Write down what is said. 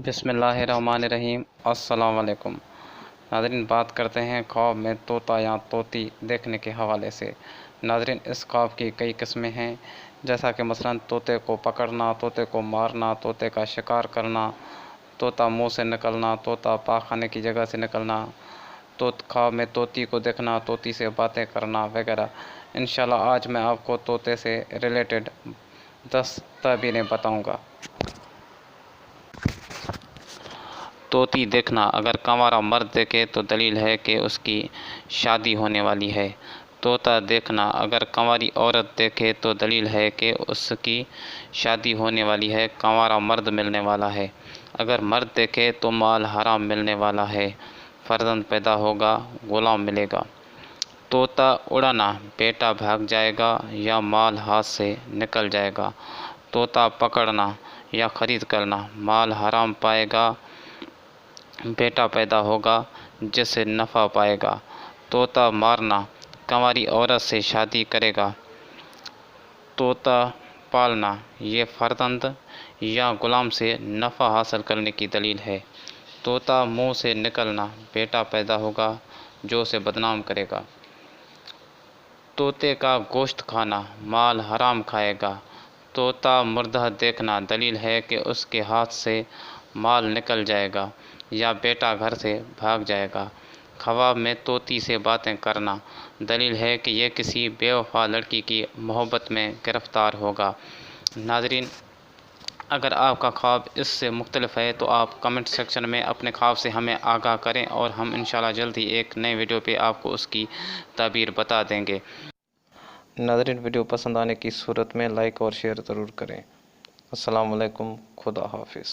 بسم اللہ الرحمن الرحیم۔ السلام علیکم ناظرین، بات کرتے ہیں خواب میں طوطا یا طوطی دیکھنے کے حوالے سے۔ ناظرین، اس خواب کی کئی قسمیں ہیں، جیسا کہ مثلاً طوطے کو پکڑنا، طوطے کو مارنا، طوطے کا شکار کرنا، طوطا منہ سے نکلنا، طوطا پاخانے کی جگہ سے نکلنا، خواب میں طوطی کو دیکھنا، طوطی سے باتیں کرنا وغیرہ۔ انشاءاللہ آج میں آپ کو طوطے سے ریلیٹڈ 10 تعبیریں بتاؤں گا۔ طوطی دیکھنا، اگر کنوارا مرد دیکھے تو دلیل ہے کہ اس کی شادی ہونے والی ہے۔ طوطا دیکھنا، اگر کنواری عورت دیکھے تو دلیل ہے کہ اس کی شادی ہونے والی ہے، کنوارا مرد ملنے والا ہے۔ اگر مرد دیکھے تو مال حرام ملنے والا ہے، فرزند پیدا ہوگا، غلام ملے گا۔ طوطا اڑانا، بیٹا بھاگ جائے گا یا مال ہاتھ سے نکل جائے گا۔ طوطا پکڑنا یا خرید کرنا، مال حرام پائے گا، بیٹا پیدا ہوگا جس سے نفع پائے گا۔ طوطا مارنا، کنواری عورت سے شادی کرے گا۔ طوطا پالنا، یہ فرزند یا غلام سے نفع حاصل کرنے کی دلیل ہے۔ طوطا منہ سے نکلنا، بیٹا پیدا ہوگا جو اسے بدنام کرے گا۔ طوطے کا گوشت کھانا، مال حرام کھائے گا۔ طوطا مردہ دیکھنا، دلیل ہے کہ اس کے ہاتھ سے مال نکل جائے گا یا بیٹا گھر سے بھاگ جائے گا۔ خواب میں طوطی سے باتیں کرنا، دلیل ہے کہ یہ کسی بے وفا لڑکی کی محبت میں گرفتار ہوگا۔ ناظرین، اگر آپ کا خواب اس سے مختلف ہے تو آپ کمنٹ سیکشن میں اپنے خواب سے ہمیں آگاہ کریں اور ہم انشاءاللہ جلد ہی ایک نئے ویڈیو پہ آپ کو اس کی تعبیر بتا دیں گے۔ ناظرین، ویڈیو پسند آنے کی صورت میں لائک اور شیئر ضرور کریں۔ السلام علیکم، خدا حافظ۔